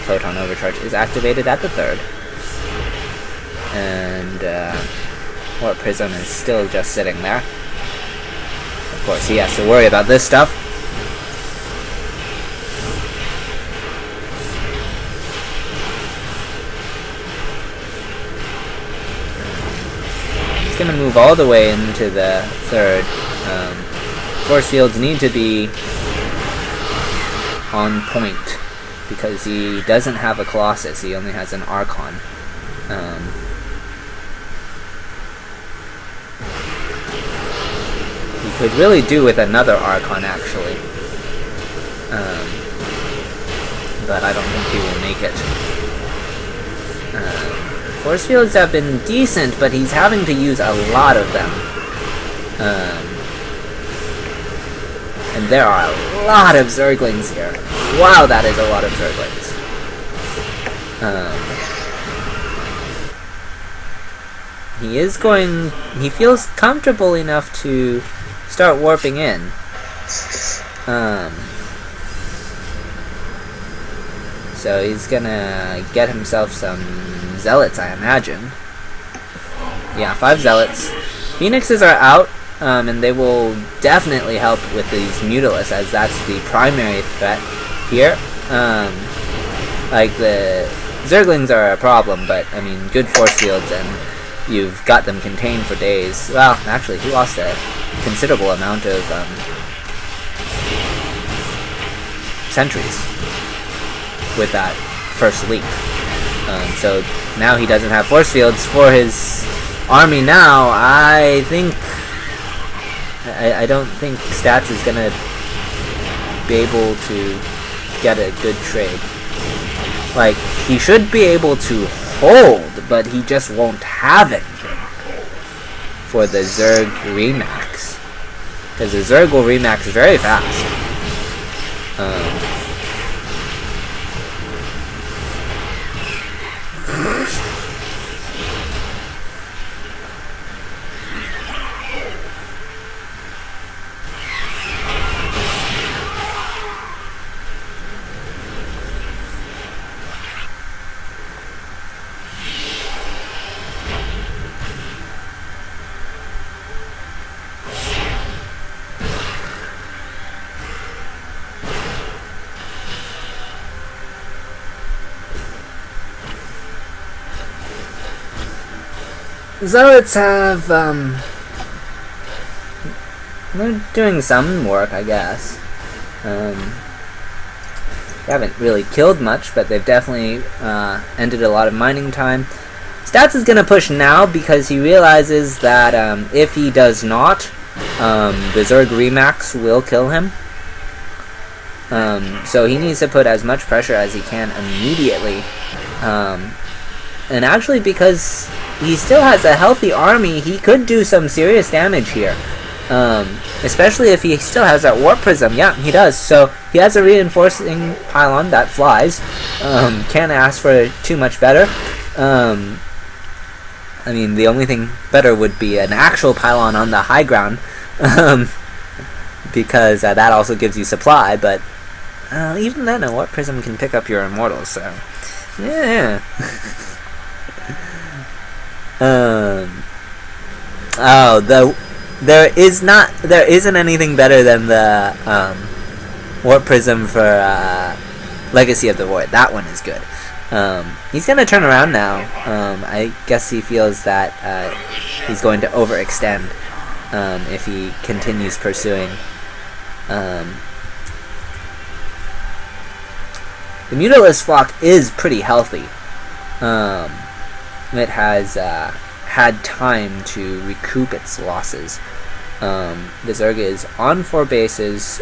Photon Overcharge is activated at the 3rd. And Warp Prism is still just sitting there. Of course, he has to worry about this stuff. He's gonna move all the way into the 3rd. Force fields need to be on point because he doesn't have a Colossus, he only has an Archon. He could really do with another Archon, actually. But I don't think he will make it. Force fields have been decent, but he's having to use a lot of them. And there are a lot of Zerglings here. Wow, that is a lot of Zerglings. He feels comfortable enough to start warping in. So he's gonna get himself some Zealots, I imagine. Yeah, 5 Zealots. Phoenixes are out, and they will definitely help with these Mutalisks, as that's the primary threat here. Like, the Zerglings are a problem, but, I mean, good force fields, and you've got them contained for days. Well, actually, he lost a considerable amount of sentries with that first leak. So now he doesn't have force fields for his army now. I don't think Stats is gonna be able to get a good trade. Like, he should be able to hold, but he just won't have it for the Zerg Remax. Because the Zerg will Remax very fast. Zealots have, they're doing some work, I guess. They haven't really killed much, but they've definitely ended a lot of mining time. Stats is going to push now because he realizes that if he does not, the Zerg Remax will kill him. So he needs to put as much pressure as he can immediately. And actually, because he still has a healthy army, he could do some serious damage here. Especially if he still has that Warp Prism. Yeah, he does. So he has a reinforcing pylon that flies. Can't ask for too much better. I mean, the only thing better would be an actual pylon on the high ground. Because that also gives you supply, but even then a Warp Prism can pick up your Immortals, so yeah. There isn't anything better than the Warp Prism for Legacy of the Void. That one is good. He's gonna turn around now. I guess he feels that he's going to overextend if he continues pursuing. The Mutalisk flock is pretty healthy. It has had time to recoup its losses. The Zerg is on 4 bases.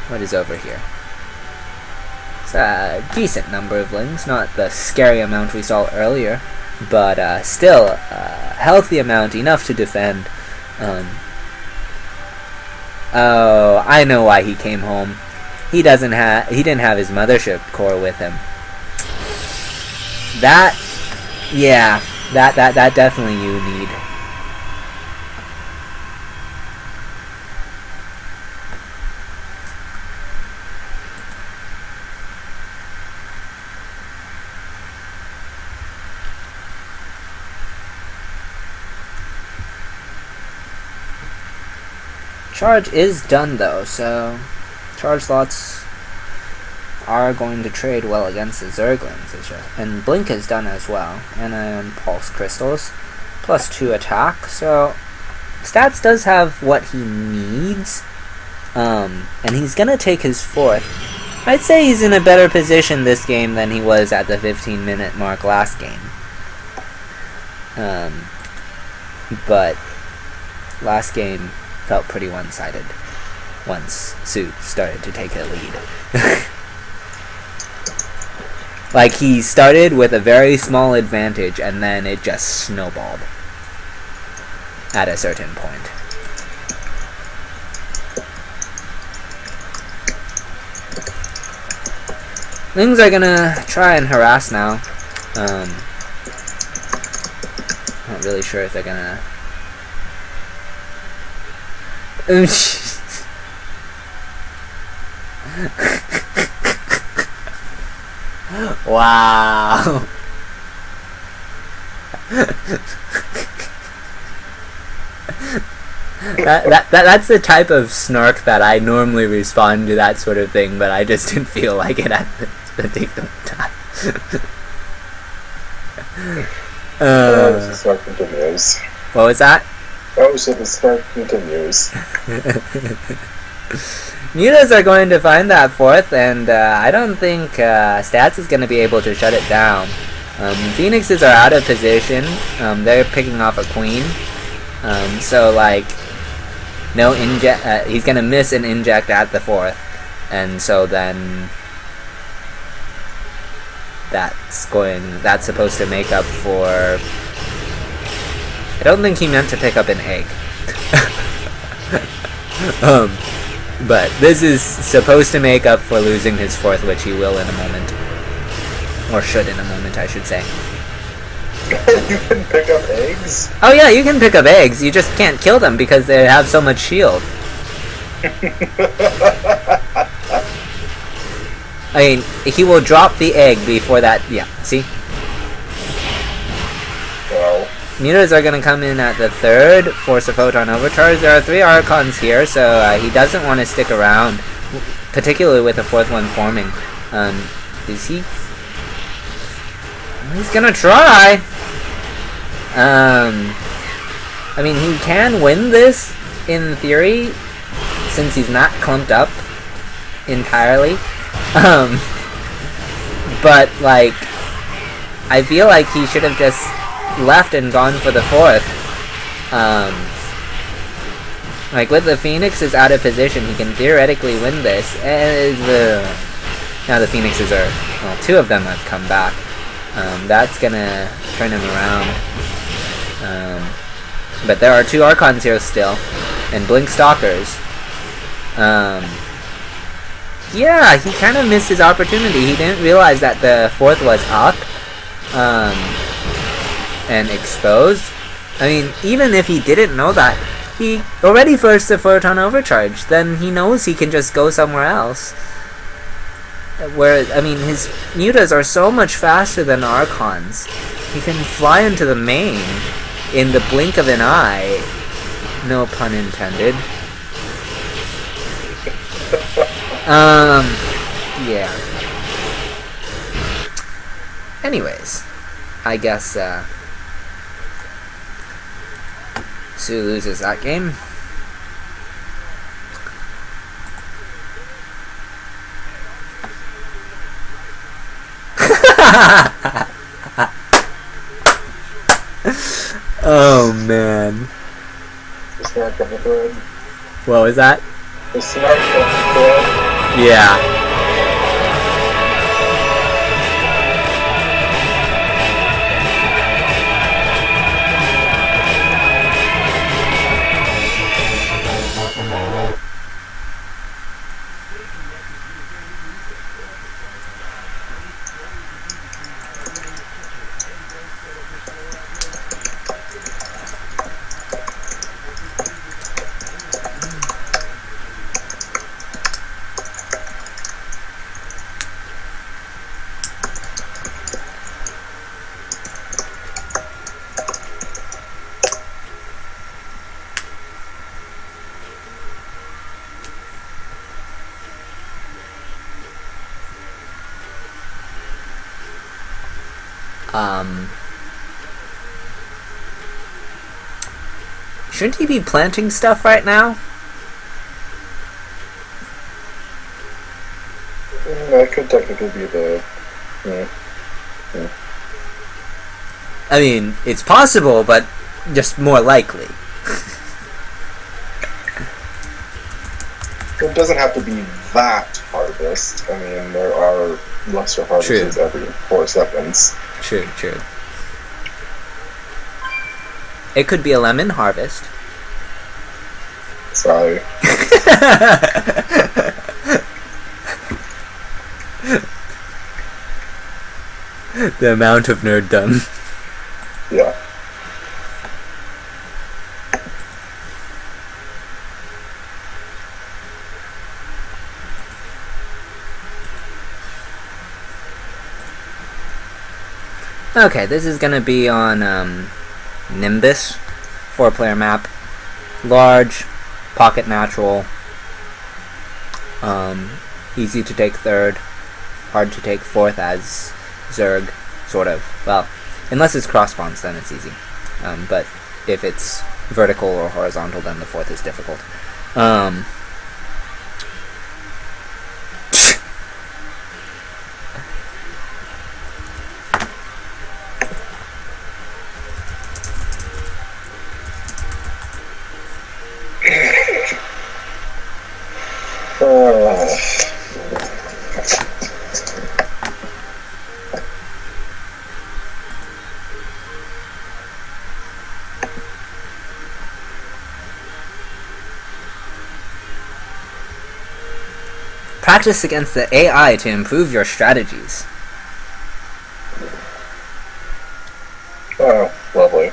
What is over here? It's a decent number of lings, not the scary amount we saw earlier, but still a healthy amount, enough to defend. Oh, I know why he came home. He didn't have his mothership core with him. That definitely you need. charge is done though, so charge slots are going to trade well against the Zerglings. And Blink is done as well. Anion Pulse Crystals. +2 attack, so Stats does have what he needs. And he's gonna take his 4th. I'd say he's in a better position this game than he was at the 15-minute mark last game. But last game felt pretty one-sided once Suit started to take a lead. Like, he started with a very small advantage, and then it just snowballed at a certain point. Things are gonna try and harass now. Not really sure if they're gonna... Wow. That's the type of snark that I normally respond to that sort of thing, but I just didn't feel like it at this particular time. The snark continues. What was that? Oh shit, the snark continues. Mutas are going to find that 4th, and I don't think Stats is going to be able to shut it down. Phoenixes are out of position. They're picking off a queen. So, like, no inject. He's going to miss an inject at the 4th. And so then that's supposed to make up for... I don't think he meant to pick up an egg. But this is supposed to make up for losing his 4th, which he will in a moment. Or should in a moment, I should say. You can pick up eggs? Oh yeah, you can pick up eggs, you just can't kill them because they have so much shield. I mean, he will drop the egg before that, yeah, see? Wow. Mutas are going to come in at the 3rd, force a Photon Overcharge. There are 3 Archons here, so he doesn't want to stick around, particularly with the 4th one forming. Is he... He's going to try! I mean, he can win this, in theory, since he's not clumped up entirely. But, like, I feel like he should have just left and gone for the 4th. Like, with the Phoenixes out of position, he can theoretically win this. And now the Phoenixes are... Well, 2 of them have come back. That's gonna turn him around. But there are 2 Archons here still. And Blink Stalkers. Yeah, he kind of missed his opportunity. He didn't realize that the 4th was up. And exposed. I mean, even if he didn't know that, he already forced the Photon Overcharge. Then he knows he can just go somewhere else. Where, I mean, his Mutas are so much faster than Archons. He can fly into the main in the blink of an eye. No pun intended. Yeah. Anyways, I guess, Sue loses that game. Oh man. The snark on the thread. What was that? The snark on the thread. Yeah. Shouldn't he be planting stuff right now? That could technically be the... I mean, it's possible, but just more likely. It doesn't have to be that harvest. I mean, there are lesser harvests every 4 seconds. True. It could be a lemon harvest. Sorry. The amount of nerddom. Yeah. Okay, this is gonna be on Nimbus, 4-player map, large, pocket natural, easy to take third, hard to take fourth as Zerg, sort of. Well, unless it's cross spawns, then it's easy. But if it's vertical or horizontal, then the fourth is difficult. Practice against the AI to improve your strategies. Oh, lovely.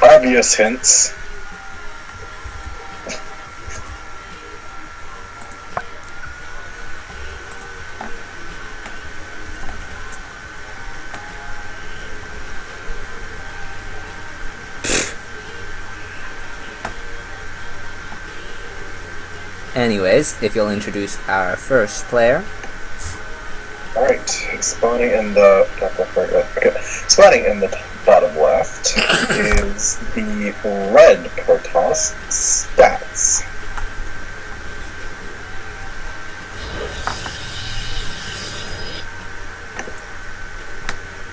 Obvious hints. Anyways, if you'll introduce our first player. Alright, spawning in the spawning in the bottom left is the red Protoss stats.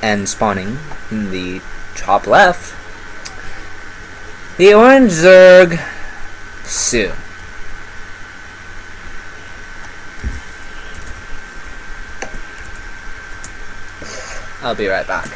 And spawning in the top left, the orange Zerg Sue. I'll be right back.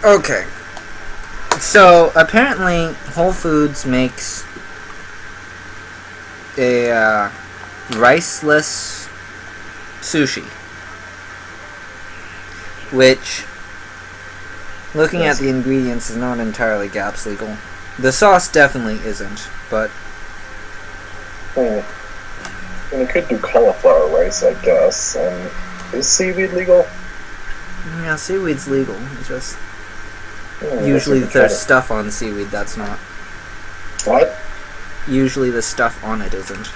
Okay. So, apparently, Whole Foods makes a riceless sushi. Which, looking at the ingredients, is not entirely GAPS legal. The sauce definitely isn't, but... And we could do cauliflower rice, I guess. And is seaweed legal? Yeah, seaweed's legal. It's just... usually there's stuff on seaweed that's not. What? Usually the stuff on it isn't.